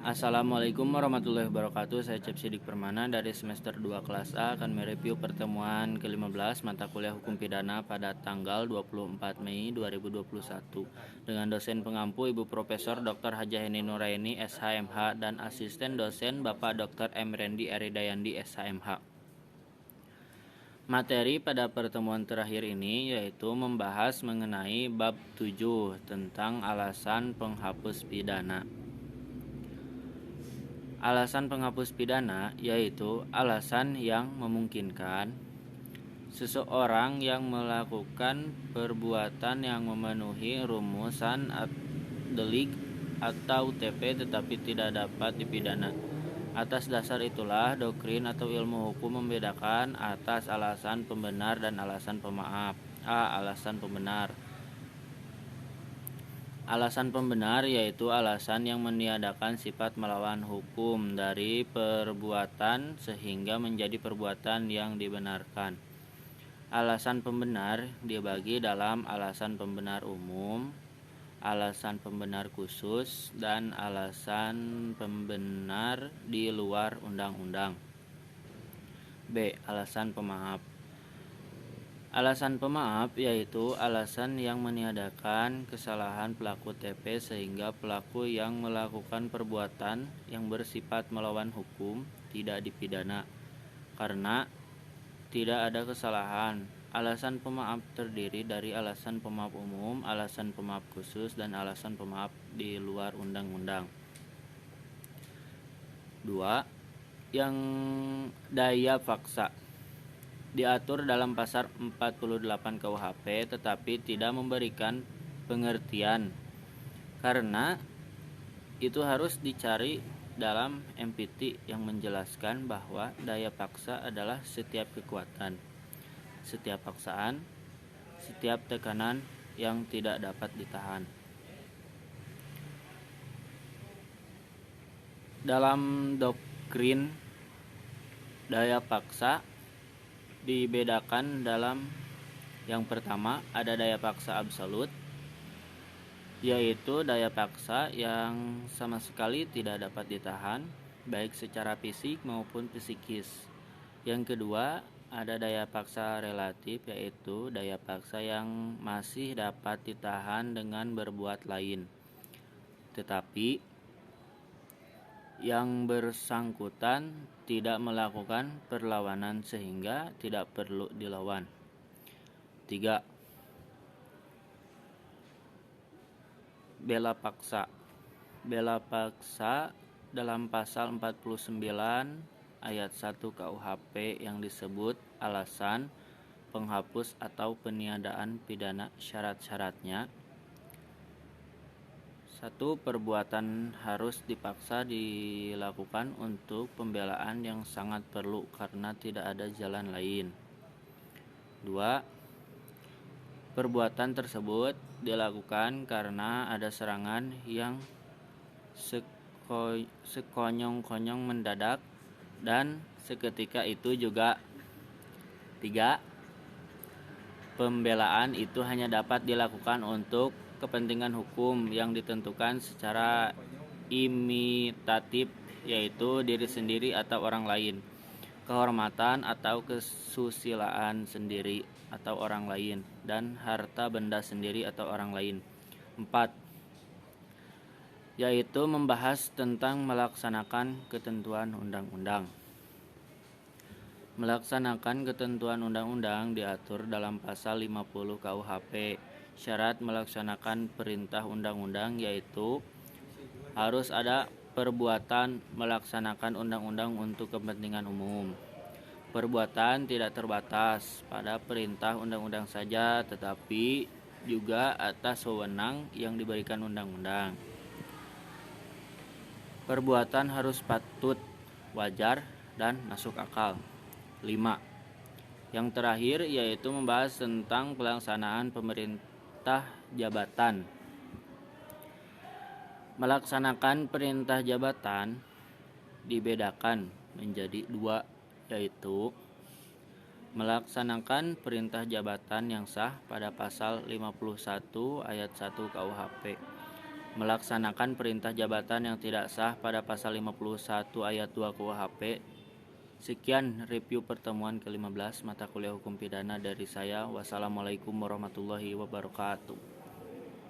Assalamualaikum warahmatullahi wabarakatuh. Saya Cep Sidik Permana dari semester 2 kelas A akan mereview pertemuan ke-15 mata kuliah hukum pidana pada tanggal 24 Mei 2021 dengan dosen pengampu Ibu Profesor Dr. Hajah Heni Nuraini SHMH dan asisten dosen Bapak Dr. M. Rendi Aridayandi SHMH. Materi pada pertemuan terakhir ini yaitu membahas mengenai bab 7 tentang alasan penghapus pidana. Alasan penghapus pidana yaitu alasan yang memungkinkan seseorang yang melakukan perbuatan yang memenuhi rumusan delik atau TP tetapi tidak dapat dipidana. Atas dasar itulah doktrin atau ilmu hukum membedakan atas alasan pembenar dan alasan pemaaf. Alasan pembenar. Alasan pembenar yaitu alasan yang meniadakan sifat melawan hukum dari perbuatan sehingga menjadi perbuatan yang dibenarkan. Alasan pembenar dibagi dalam alasan pembenar umum, alasan pembenar khusus, dan alasan pembenar di luar undang-undang. B. Alasan pemaaf. Alasan pemaaf yaitu alasan yang meniadakan kesalahan pelaku TP sehingga pelaku yang melakukan perbuatan yang bersifat melawan hukum tidak dipidana karena tidak ada kesalahan. Alasan pemaaf terdiri dari alasan pemaaf umum, alasan pemaaf khusus, dan alasan pemaaf di luar undang-undang. 2. Yang daya paksa diatur dalam pasal 48 KUHP tetapi tidak memberikan pengertian karena itu harus dicari dalam MPT yang menjelaskan bahwa daya paksa adalah setiap kekuatan, setiap paksaan, setiap tekanan yang tidak dapat ditahan. Dalam doktrin daya paksa dibedakan dalam yang pertama ada daya paksa absolut, yaitu daya paksa yang sama sekali tidak dapat ditahan baik secara fisik maupun psikis. Yang kedua ada daya paksa relatif, yaitu daya paksa yang masih dapat ditahan dengan berbuat lain, tetapi yang bersangkutan tidak melakukan perlawanan sehingga tidak perlu dilawan. 3. Bela paksa. Bela paksa dalam pasal 49 ayat 1 KUHP yang disebut alasan penghapus atau peniadaan pidana syarat-syaratnya. 1. Perbuatan harus dipaksa dilakukan untuk pembelaan yang sangat perlu karena tidak ada jalan lain. 2. Perbuatan tersebut dilakukan karena ada serangan yang sekonyong-konyong mendadak dan seketika itu juga. 3. Pembelaan itu hanya dapat dilakukan untuk kepentingan hukum yang ditentukan secara imitatif, yaitu diri sendiri atau orang lain, kehormatan atau kesusilaan sendiri atau orang lain, dan harta benda sendiri atau orang lain. 4. Yaitu membahas tentang melaksanakan ketentuan undang-undang. Melaksanakan ketentuan undang-undang diatur dalam pasal 50 KUHP. Syarat melaksanakan perintah undang-undang yaitu harus ada perbuatan melaksanakan undang-undang untuk kepentingan umum. Perbuatan tidak terbatas pada perintah undang-undang saja, tetapi juga atas wewenang yang diberikan undang-undang. Perbuatan harus patut, wajar, dan masuk akal. 5. Yang terakhir yaitu membahas tentang pelaksanaan perintah jabatan. Melaksanakan perintah jabatan dibedakan menjadi 2, yaitu melaksanakan perintah jabatan yang sah pada pasal 51 ayat 1 KUHP. melaksanakan perintah jabatan yang tidak sah pada pasal 51 ayat 2 KUHP. Sekian review pertemuan ke-15 mata kuliah hukum pidana dari saya. Wassalamualaikum warahmatullahi wabarakatuh.